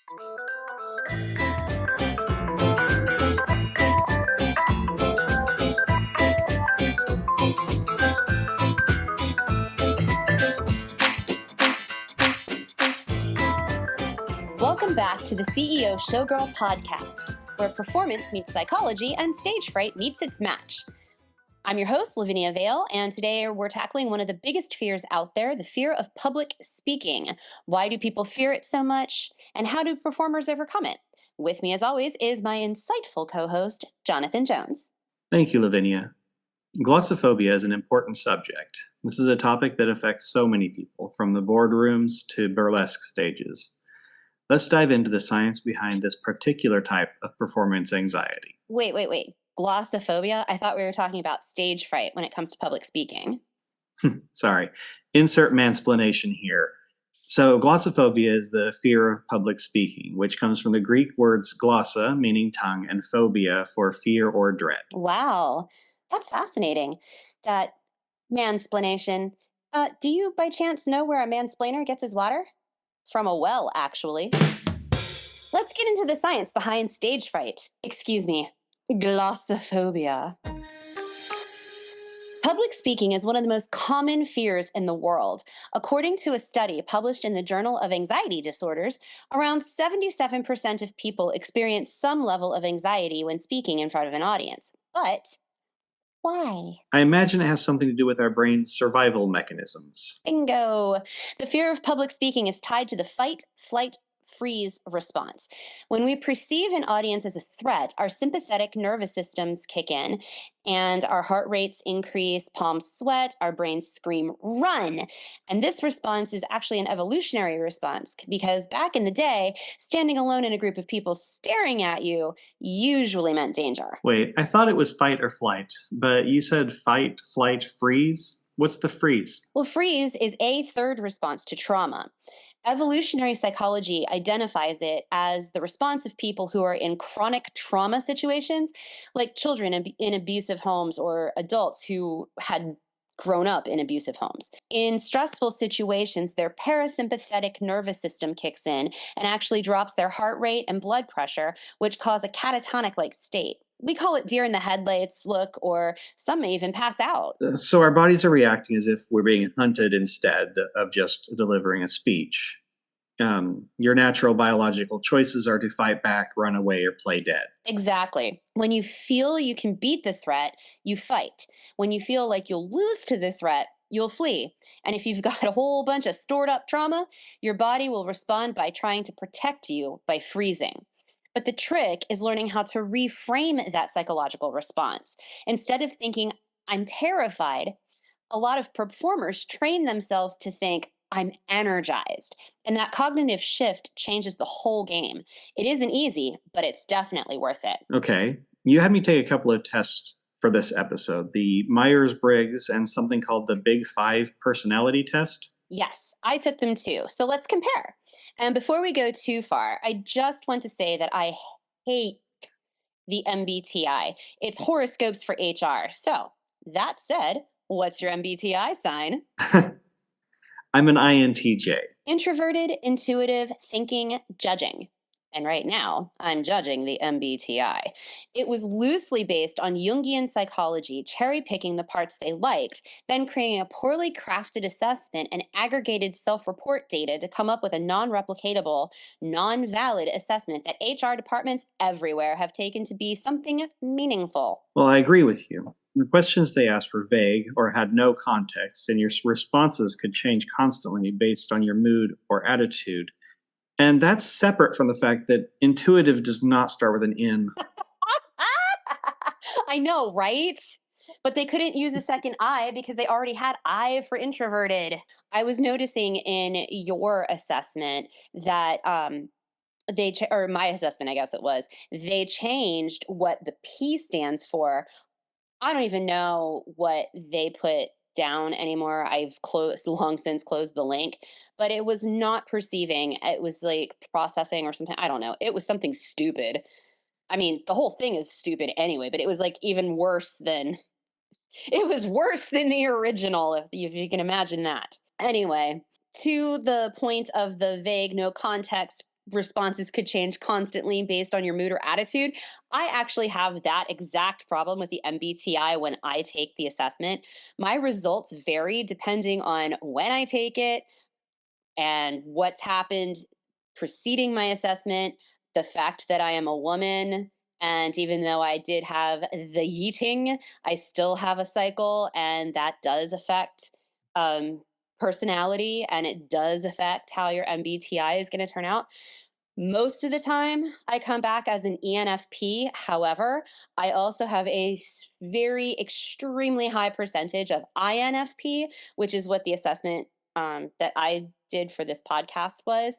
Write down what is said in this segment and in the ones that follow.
Welcome back to the CEO Showgirl Podcast, where performance meets psychology and stage fright meets its match. I'm your host, Lavinia Vale, and today we're tackling one of the biggest fears out there, the fear of public speaking. Why do people fear it so much, and how do performers overcome it? With me, as always, is my insightful co-host, Jonathan Jones. Thank you, Lavinia. Glossophobia is an important subject. This is a topic that affects so many people, from the boardrooms to burlesque stages. Let's dive into the science behind this particular type of performance anxiety. Wait. Glossophobia? I thought we were talking about stage fright when it comes to public speaking. Sorry. Insert mansplanation here. So glossophobia is the fear of public speaking, which comes from the Greek words glossa, meaning tongue, and phobia for fear or dread. Wow, that's fascinating. That mansplanation. Do you by chance know where a mansplainer gets his water? From a well, actually. Let's get into the science behind stage fright. Excuse me, glossophobia. Public speaking is one of the most common fears in the world. According to a study published in the Journal of Anxiety Disorders, around 77% of people experience some level of anxiety when speaking in front of an audience. But why? I imagine it has something to do with our brain's survival mechanisms. Bingo! The fear of public speaking is tied to the fight, flight, freeze response. When we perceive an audience as a threat, our sympathetic nervous systems kick in and our heart rates increase, palms sweat, our brains scream, run. And this response is actually an evolutionary response because back in the day, standing alone in a group of people staring at you usually meant danger. Wait, I thought it was fight or flight, but you said fight, flight, freeze? What's the freeze? Well, freeze is a third response to trauma. Evolutionary psychology identifies it as the response of people who are in chronic trauma situations, like children in abusive homes or adults who had grown up in abusive homes. In stressful situations, their parasympathetic nervous system kicks in and actually drops their heart rate and blood pressure, which cause a catatonic-like state. We call it deer in the headlights look, or some may even pass out. So our bodies are reacting as if we're being hunted instead of just delivering a speech. Your natural biological choices are to fight back, run away, or play dead. Exactly. When you feel you can beat the threat, you fight. When you feel like you'll lose to the threat, you'll flee. And if you've got a whole bunch of stored up trauma, your body will respond by trying to protect you by freezing. But the trick is learning how to reframe that psychological response. Instead of thinking, I'm terrified, a lot of performers train themselves to think, I'm energized. And that cognitive shift changes the whole game. It isn't easy, but it's definitely worth it. Okay. You had me take a couple of tests for this episode, the Myers-Briggs and something called the Big Five personality test. Yes, I took them too. So let's compare. And before we go too far, I just want to say that I hate the MBTI. It's horoscopes for HR. So that said, what's your MBTI sign? I'm an INTJ. Introverted, intuitive, thinking, judging. And right now, I'm judging the MBTI. It was loosely based on Jungian psychology, cherry-picking the parts they liked, then creating a poorly crafted assessment and aggregated self-report data to come up with a non-replicatable, non-valid assessment that HR departments everywhere have taken to be something meaningful. Well, I agree with you. The questions they asked were vague or had no context, and your responses could change constantly based on your mood or attitude. And that's separate from the fact that intuitive does not start with an N. I know, right? But they couldn't use a second I because they already had I for introverted. I was noticing in your assessment that or my assessment, I guess it was, they changed what the P stands for. I don't even know what they put down anymore. I've long since closed the link, but it was not perceiving. It was like processing or something. I don't know. It was something stupid. I mean, the whole thing is stupid anyway, but it was like even worse than the original, if you can imagine that. Anyway, to the point of the vague, no context responses could change constantly based on your mood or attitude. I actually have that exact problem with the MBTI when I take the assessment. My results vary depending on when I take it and what's happened preceding my assessment, the fact that I am a woman. And even though I did have the yeeting, I still have a cycle, and that does affect um, personality, and it does affect how your MBTI is going to turn out. Most of the time, I come back as an ENFP. However, I also have a very extremely high percentage of INFP, which is what the assessment that I did for this podcast was.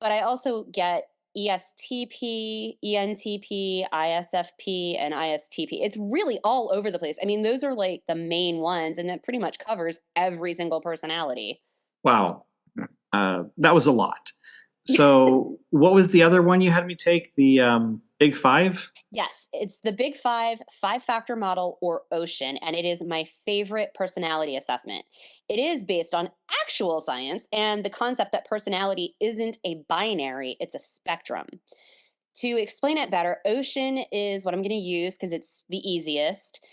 But I also get ESTP, ENTP, ISFP, and ISTP. It's really all over the place. I mean, those are like the main ones, and it pretty much covers every single personality. Wow. That was a lot. So what was the other one you had me take? The Big Five? Yes, it's the Big Five, five-factor model, or Ocean, and it is my favorite personality assessment. It is based on actual science and the concept that personality isn't a binary, it's a spectrum. To explain it better, Ocean is what I'm going to use because it's the easiest.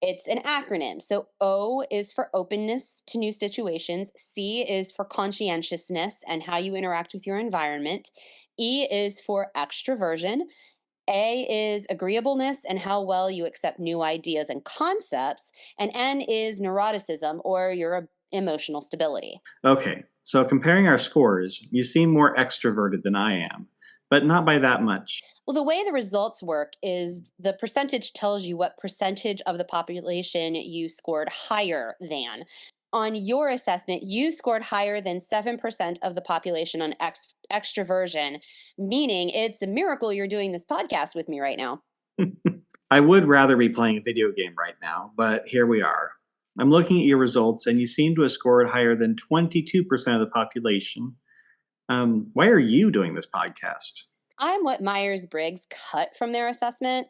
It's an acronym. So O is for openness to new situations. C is for conscientiousness and how you interact with your environment. E is for extroversion. A is agreeableness and how well you accept new ideas and concepts. And N is neuroticism or your emotional stability. Okay, so comparing our scores, you seem more extroverted than I am, but not by that much. Well, the way the results work is the percentage tells you what percentage of the population you scored higher than. On your assessment, you scored higher than 7% of the population on extroversion, meaning it's a miracle you're doing this podcast with me right now. I would rather be playing a video game right now, but here we are. I'm looking at your results, and you seem to have scored higher than 22% of the population. Why are you doing this podcast? I'm what Myers-Briggs cut from their assessment.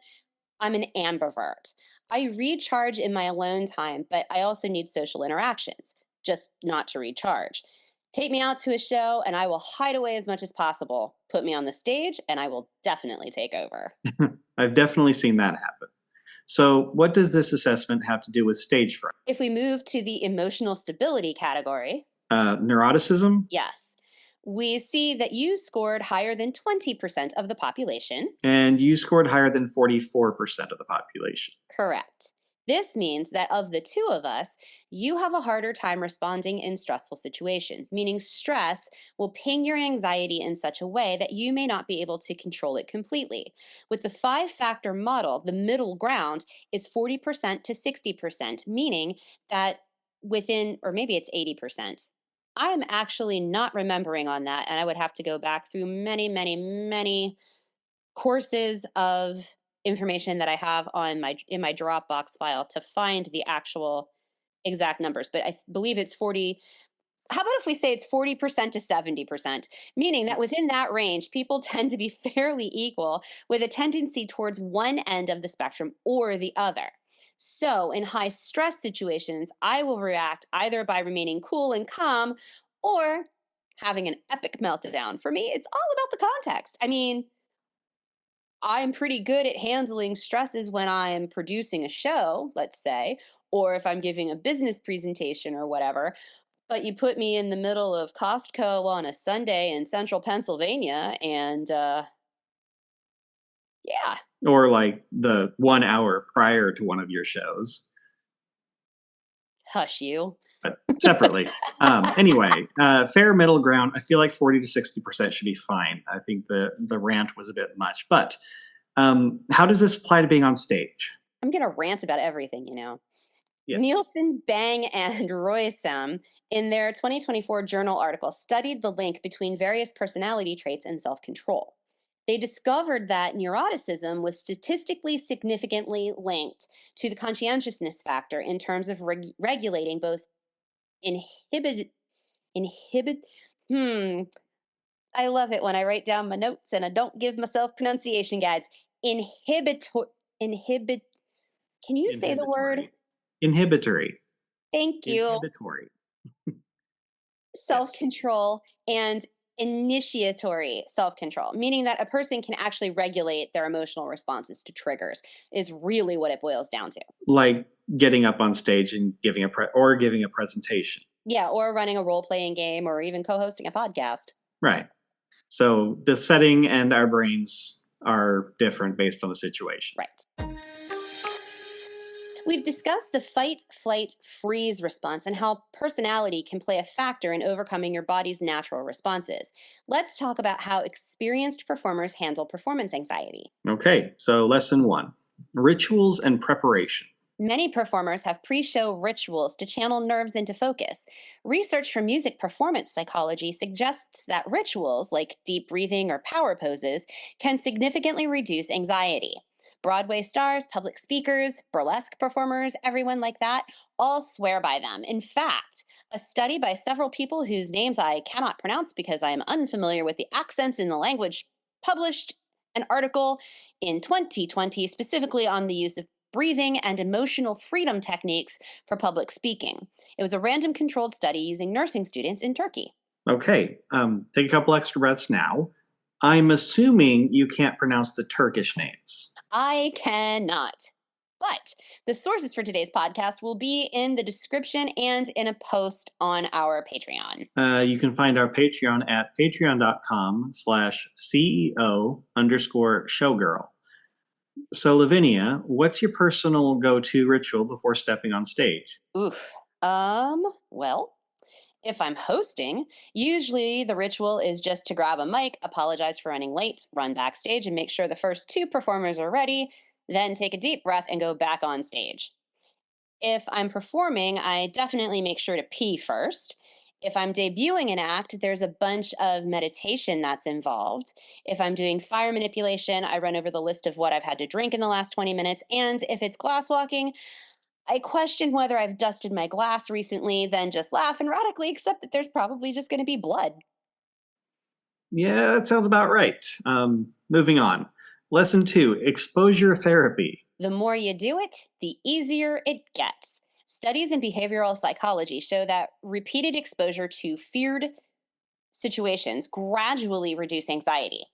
I'm an ambivert. I recharge in my alone time, but I also need social interactions, just not to recharge. Take me out to a show and I will hide away as much as possible. Put me on the stage and I will definitely take over. I've definitely seen that happen. So, what does this assessment have to do with stage fright? If we move to the emotional stability category, Neuroticism? yes, we see that you scored higher than 20% of the population. And you scored higher than 44% of the population. Correct. This means that of the two of us, you have a harder time responding in stressful situations, meaning stress will ping your anxiety in such a way that you may not be able to control it completely. With the five-factor model, the middle ground is 40% to 60%, meaning that within, or maybe it's 80%. I'm actually not remembering on that, and I would have to go back through many, many, many courses of information that I have on my in my Dropbox file to find the actual exact numbers, but I believe it's 40. How about if we say it's 40% to 70%, meaning that within that range, people tend to be fairly equal with a tendency towards one end of the spectrum or the other. So, in high stress situations, I will react either by remaining cool and calm or having an epic meltdown. For me, it's all about the context. I mean, I'm pretty good at handling stresses when I'm producing a show, let's say, or if I'm giving a business presentation or whatever. But you put me in the middle of Costco on a Sunday in central Pennsylvania, and yeah, Or like the 1 hour prior to one of your shows, hush you. but separately. Anyway, fair middle ground. I feel like 40 to 60% should be fine. I think the rant was a bit much. But how does this apply to being on stage? I'm going to rant about everything, you know. Yes. Nielsen, Bang, and Roysam, in their 2024 journal article, studied the link between various personality traits and self control. They discovered that neuroticism was statistically significantly linked to the conscientiousness factor in terms of regulating both inhibit. Hmm. I love it when I write down my notes and I don't give myself pronunciation guides. Inhibit. Can you say the word? Inhibitory. Thank you. Inhibitory. Self control and Initiatory self-control, meaning that a person can actually regulate their emotional responses to triggers, is really what it boils down to. Like getting up on stage and giving a presentation. Yeah, or running a role-playing game or even co-hosting a podcast. Right. So the setting and our brains are different based on the situation. Right. We've discussed the fight, flight, freeze response and how personality can play a factor in overcoming your body's natural responses. Let's talk about how experienced performers handle performance anxiety. Okay, so lesson 1, rituals and preparation. Many performers have pre show rituals to channel nerves into focus. Research from music performance psychology suggests that rituals, like deep breathing or power poses, can significantly reduce anxiety. Broadway stars, public speakers, burlesque performers, everyone like that, all swear by them. In fact, a study by several people whose names I cannot pronounce because I am unfamiliar with the accents in the language published an article in 2020 specifically on the use of breathing and emotional freedom techniques for public speaking. It was a random controlled study using nursing students in Turkey. Okay, take a couple extra breaths now. I'm assuming you can't pronounce the Turkish names. I cannot. But the sources for today's podcast will be in the description and in a post on our Patreon. You can find our Patreon at patreon.com/CEO_Showgirl. So, Lavinia, what's your personal go-to ritual before stepping on stage? Oof. Well, if I'm hosting, usually the ritual is just to grab a mic, apologize for running late, run backstage, and make sure the first two performers are ready, then take a deep breath and go back on stage. If I'm performing, I definitely make sure to pee first. If I'm debuting an act, there's a bunch of meditation that's involved. If I'm doing fire manipulation, I run over the list of what I've had to drink in the last 20 minutes. And if it's glass walking, I question whether I've dusted my glass recently, then just laugh and radically accept that there's probably just going to be blood. Yeah, that sounds about right. Moving on. Lesson 2, exposure therapy. The more you do it, the easier it gets. Studies in behavioral psychology show that repeated exposure to feared situations gradually reduce anxiety.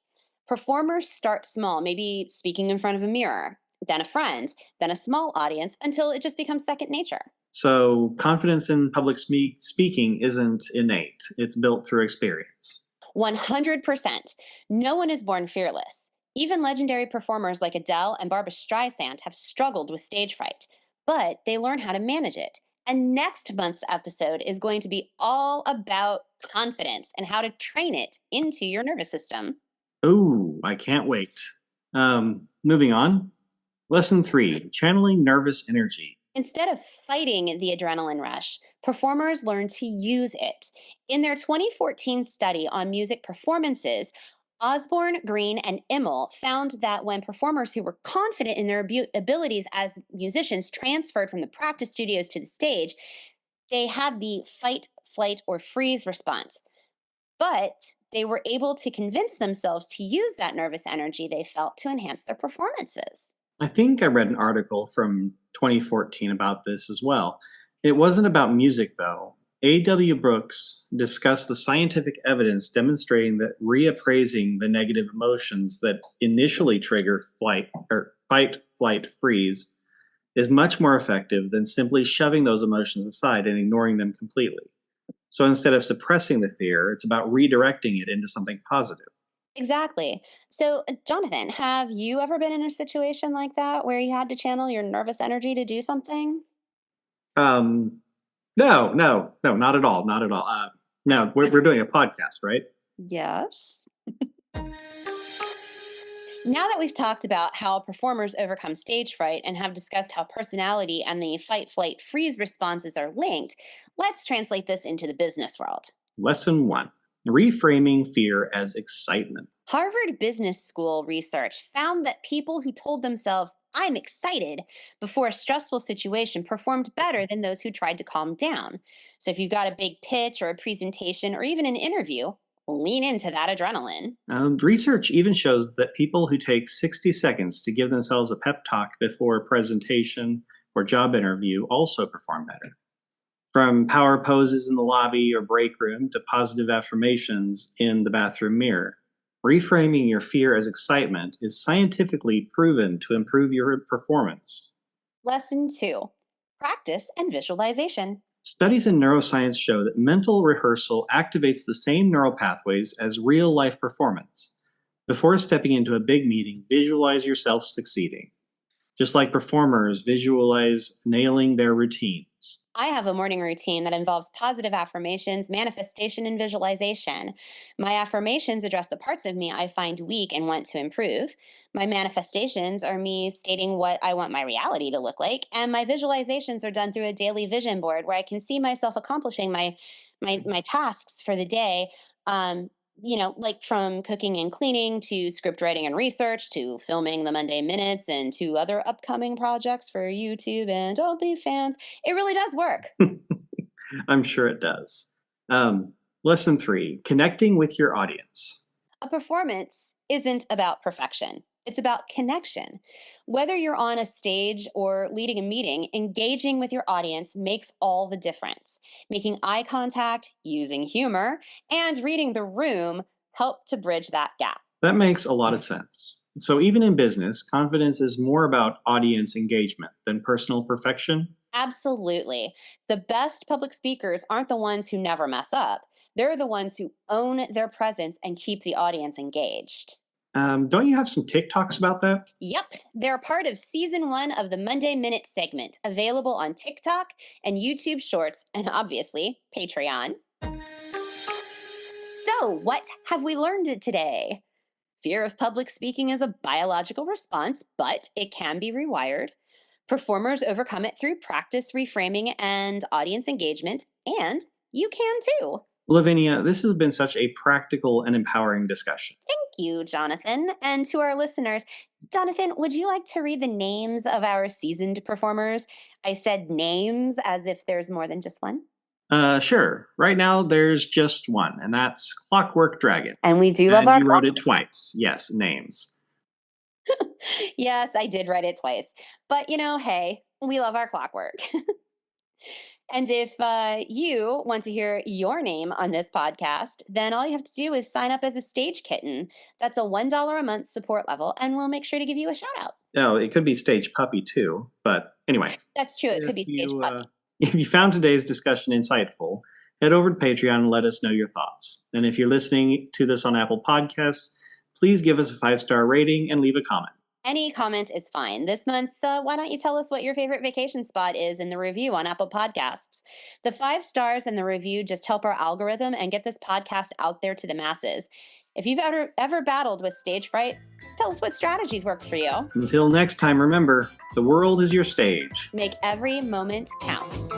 Performers start small, maybe speaking in front of a mirror, then a friend, then a small audience, until it just becomes second nature. So, confidence in public speaking isn't innate, it's built through experience. 100%. No one is born fearless. Even legendary performers like Adele and Barbra Streisand have struggled with stage fright, but they learn how to manage it. And next month's episode is going to be all about confidence and how to train it into your nervous system. Ooh, I can't wait. Moving on. Lesson 3, channeling nervous energy. Instead of fighting the adrenaline rush, performers learn to use it. In their 2014 study on music performances, Osborne, Green, and Immel found that when performers who were confident in their abilities as musicians transferred from the practice studios to the stage, they had the fight, flight, or freeze response. But they were able to convince themselves to use that nervous energy they felt to enhance their performances. I think I read an article from 2014 about this as well. It wasn't about music, though. A.W. Brooks discussed the scientific evidence demonstrating that reappraising the negative emotions that initially trigger fight, flight, freeze is much more effective than simply shoving those emotions aside and ignoring them completely. So instead of suppressing the fear, it's about redirecting it into something positive. Exactly. So, Jonathan, have you ever been in a situation like that where you had to channel your nervous energy to do something? Um, no, not at all, not at all. No, we're doing a podcast, right? Yes. Now that we've talked about how performers overcome stage fright and have discussed how personality and the fight, flight, freeze responses are linked, let's translate this into the business world. Lesson 1, reframing fear as excitement. Harvard Business School research found that people who told themselves, "I'm excited," before a stressful situation performed better than those who tried to calm down. So if you've got a big pitch or a presentation or even an interview, lean into that adrenaline. Research even shows that people who take 60 seconds to give themselves a pep talk before a presentation or job interview also perform better. From power poses in the lobby or break room to positive affirmations in the bathroom mirror. Reframing your fear as excitement is scientifically proven to improve your performance. Lesson 2, practice and visualization. Studies in neuroscience show that mental rehearsal activates the same neural pathways as real-life performance. Before stepping into a big meeting, visualize yourself succeeding. Just like performers visualize nailing their routines. I have a morning routine that involves positive affirmations, manifestation, and visualization. My affirmations address the parts of me I find weak and want to improve. My manifestations are me stating what I want my reality to look like. And my visualizations are done through a daily vision board where I can see myself accomplishing my tasks for the day. Like from cooking and cleaning to script writing and research to filming the Monday Minutes and to other upcoming projects for YouTube and OnlyFans. It really does work. I'm sure it does. Lesson 3, connecting with your audience. A performance isn't about perfection. It's about connection. Whether you're on a stage or leading a meeting, engaging with your audience makes all the difference. Making eye contact, using humor, and reading the room help to bridge that gap. That makes a lot of sense. So even in business, confidence is more about audience engagement than personal perfection? Absolutely. The best public speakers aren't the ones who never mess up. They're the ones who own their presence and keep the audience engaged. Don't you have some TikToks about that? Yep, they're part of season 1 of the Monday Minute segment, available on TikTok and YouTube Shorts, and obviously Patreon. So, what have we learned today? Fear of public speaking is a biological response, but it can be rewired. Performers overcome it through practice, reframing, and audience engagement, and you can too. Lavinia, this has been such a practical and empowering discussion. Thank you, Jonathan. And to our listeners, Jonathan, would you like to read the names of our seasoned performers? I said names as if there's more than just one. Sure. Right now, there's just one, and that's Clockwork Dragon. And we do love our... You wrote it twice. Yes, names. Yes, I did write it twice. But, hey, we love our clockwork. And if you want to hear your name on this podcast, then all you have to do is sign up as a stage kitten. That's a $1 a month support level, and we'll make sure to give you a shout out. Oh, it could be stage puppy too, but anyway. That's true. It could be stage puppy. If you found today's discussion insightful, head over to Patreon and let us know your thoughts. And if you're listening to this on Apple Podcasts, please give us a 5-star rating and leave a comment. Any comment is fine. This month, why don't you tell us what your favorite vacation spot is in the review on Apple Podcasts? The 5 stars and the review just help our algorithm and get this podcast out there to the masses. If you've ever battled with stage fright, tell us what strategies worked for you. Until next time, remember, the world is your stage. Make every moment count.